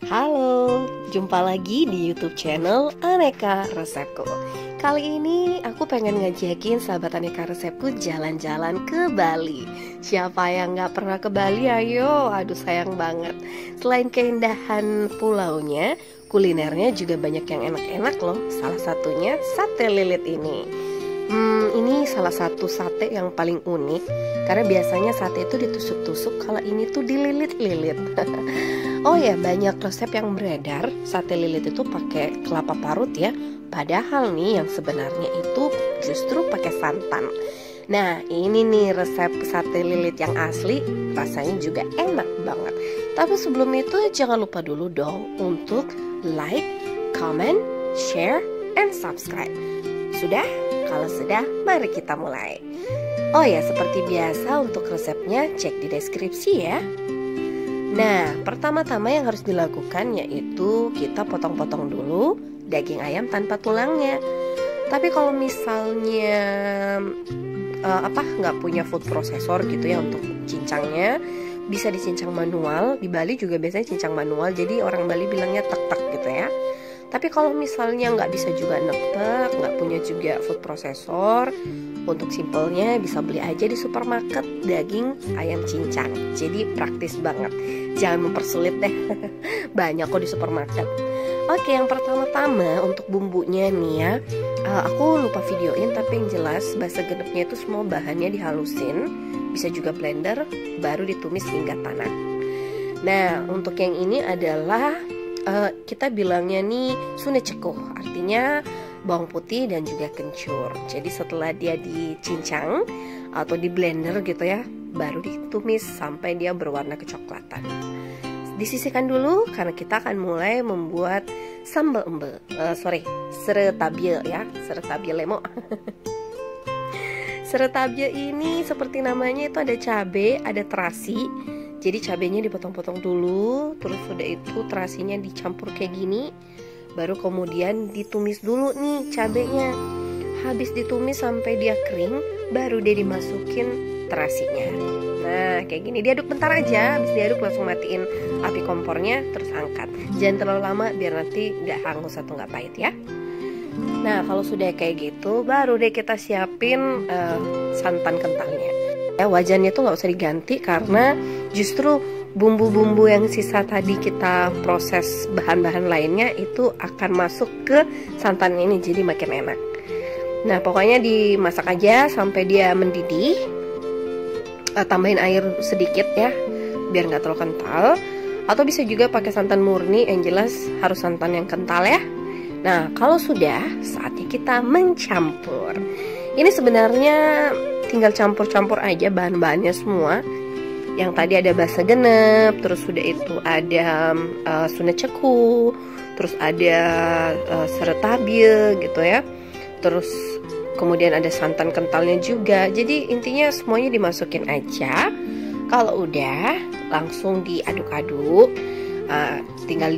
Halo, jumpa lagi di YouTube channel Aneka Resepku. Kali ini aku pengen ngajakin sahabat Aneka Resepku jalan-jalan ke Bali. Siapa yang gak pernah ke Bali? Ayo, aduh sayang banget. Selain keindahan pulaunya, kulinernya juga banyak yang enak-enak loh. Salah satunya sate lilit ini. Ini salah satu sate yang paling unik karena biasanya sate itu ditusuk-tusuk, kalau ini tuh dililit-lilit. Oh ya, banyak resep yang beredar sate lilit itu pakai kelapa parut ya. Padahal nih yang sebenarnya itu justru pakai santan. Nah, ini nih resep sate lilit yang asli, rasanya juga enak banget. Tapi sebelum itu jangan lupa dulu dong untuk like, comment, share, and subscribe. Sudah? Kalau sudah, mari kita mulai. Oh ya, seperti biasa untuk resepnya cek di deskripsi ya. Nah, pertama-tama yang harus dilakukan yaitu kita potong-potong dulu daging ayam tanpa tulangnya. Tapi kalau misalnya nggak punya food processor gitu ya untuk cincangnya, bisa dicincang manual. Di Bali juga biasanya cincang manual, jadi orang Bali bilangnya tek-tek gitu ya. Tapi kalau misalnya nggak bisa juga nek-tek, nggak punya juga food processor, untuk simpelnya bisa beli aja di supermarket daging ayam cincang. Jadi praktis banget, jangan mempersulit deh. Banyak kok di supermarket. Oke, yang pertama-tama untuk bumbunya nih ya, aku lupa videoin, tapi yang jelas bahasa genepnya itu semua bahannya dihalusin, bisa juga blender, baru ditumis hingga tanak. Nah, untuk yang ini adalah kita bilangnya nih suneceko, artinya bawang putih dan juga kencur. Jadi setelah dia dicincang atau di blender gitu ya, baru ditumis sampai dia berwarna kecoklatan. Disisihkan dulu karena kita akan mulai membuat sambal seretabie ya, seretabie lemo. Seretabie ini seperti namanya itu ada cabai, ada terasi. Jadi cabenya dipotong-potong dulu, terus udah itu terasinya dicampur kayak gini, baru kemudian ditumis dulu nih cabenya. Habis ditumis sampai dia kering, baru dia dimasukin terasinya. Nah kayak gini, diaduk bentar aja, habis diaduk langsung matiin api kompornya, terus angkat. Jangan terlalu lama biar nanti nggak hangus atau nggak pahit ya. Nah kalau sudah kayak gitu, baru deh kita siapin santan kentalnya. Ya, wajannya tuh nggak usah diganti karena justru bumbu-bumbu yang sisa tadi kita proses bahan-bahan lainnya itu akan masuk ke santan ini, jadi makin enak. Nah pokoknya dimasak aja sampai dia mendidih. Tambahin air sedikit ya biar nggak terlalu kental, atau bisa juga pakai santan murni, yang jelas harus santan yang kental ya. Nah kalau sudah, saatnya kita mencampur. Ini sebenarnya tinggal campur-campur aja bahan-bahannya semua. Yang tadi ada basa genep, terus sudah itu ada suneceku, terus ada seretabie gitu ya. Terus kemudian ada santan kentalnya juga. Jadi intinya semuanya dimasukin aja. Kalau udah langsung diaduk-aduk. Tinggal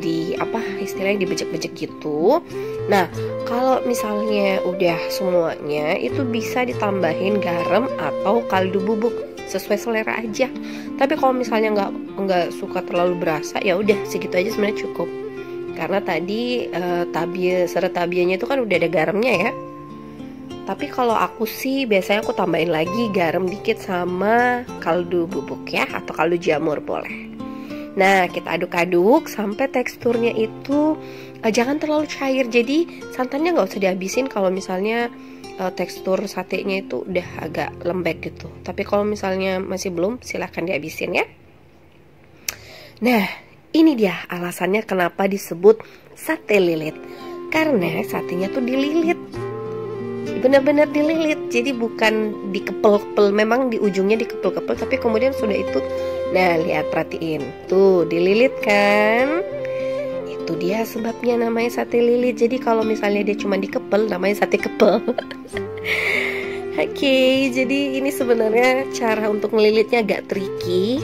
istilahnya dibejek-bejek gitu. Nah kalau misalnya udah semuanya, itu bisa ditambahin garam atau kaldu bubuk sesuai selera aja. Tapi kalau misalnya nggak suka terlalu berasa, ya udah segitu aja sebenarnya cukup. Karena tadi seretabienya itu kan udah ada garamnya ya. Tapi kalau aku sih biasanya aku tambahin lagi garam dikit sama kaldu bubuk ya, atau kaldu jamur boleh. Nah kita aduk-aduk sampai teksturnya itu jangan terlalu cair. Jadi santannya nggak usah dihabisin kalau misalnya tekstur satenya itu udah agak lembek gitu. Tapi kalau misalnya masih belum, silahkan dihabisin ya. Nah ini dia alasannya kenapa disebut sate lilit. Karena satenya tuh dililit, benar-benar dililit. Jadi bukan dikepel-kepel, memang di ujungnya dikepel-kepel, tapi kemudian sudah itu, nah lihat, perhatiin tuh dililit kan. Itu dia sebabnya namanya sate lilit. Jadi kalau misalnya dia cuma dikepel, namanya sate kepel. Oke, jadi ini sebenarnya cara untuk ngelilitnya agak tricky.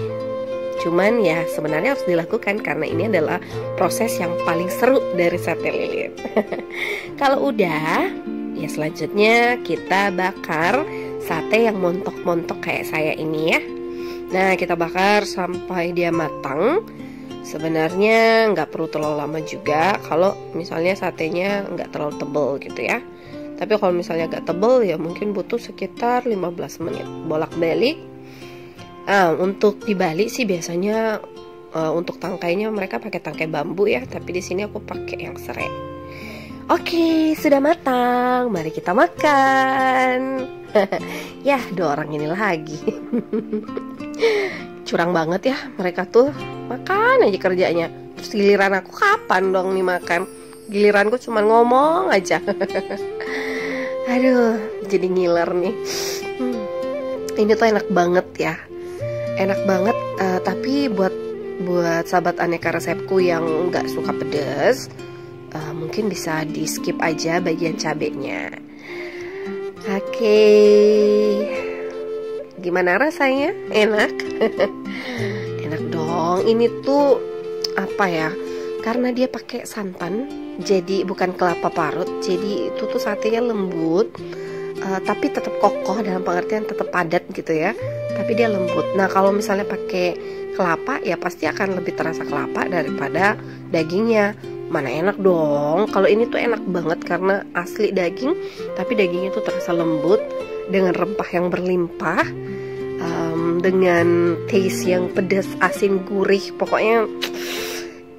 Cuman ya sebenarnya harus dilakukan karena ini adalah proses yang paling seru dari sate lilit. Kalau udah, ya selanjutnya kita bakar sate yang montok-montok kayak saya ini ya. Nah kita bakar sampai dia matang. Sebenarnya nggak perlu terlalu lama juga kalau misalnya satenya nggak terlalu tebel gitu ya. Tapi kalau misalnya agak tebel ya mungkin butuh sekitar 15 menit bolak-balik. Untuk di Bali sih biasanya untuk tangkainya mereka pakai tangkai bambu ya, tapi di sini aku pakai yang serai. Oke, sudah matang. Mari kita makan. Ya, 2 orang ini lagi. Curang banget ya mereka tuh, makan aja kerjanya. Terus giliran aku kapan dong nih makan? Giliranku cuma ngomong aja. Aduh, jadi ngiler nih. Ini tuh enak banget ya. Enak banget, tapi buat sahabat aneka resepku yang nggak suka pedas, mungkin bisa di skip aja bagian cabenya. Oke, gimana rasanya? Enak? Enak dong. Ini tuh apa ya? Karena dia pakai santan, jadi bukan kelapa parut, jadi itu tuh satenya lembut, tapi tetap kokoh dalam pengertian tetap padat gitu ya. Tapi dia lembut. Nah kalau misalnya pakai kelapa ya pasti akan lebih terasa kelapa daripada dagingnya. Mana enak dong. Kalau ini tuh enak banget karena asli daging, tapi dagingnya tuh terasa lembut dengan rempah yang berlimpah, dengan taste yang pedas, asin, gurih. Pokoknya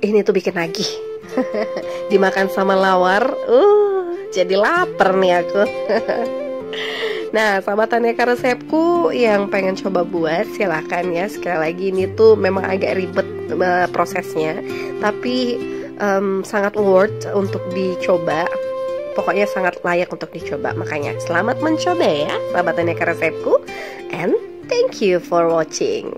ini tuh bikin nagih. Dimakan sama lawar, jadi lapar nih aku. Nah, sahabat aneka resepku yang pengen coba buat silahkan ya. Sekali lagi ini tuh memang agak ribet prosesnya, tapi sangat worth untuk dicoba. Pokoknya sangat layak untuk dicoba. Makanya selamat mencoba ya sahabat aneka resepku, and thank you for watching.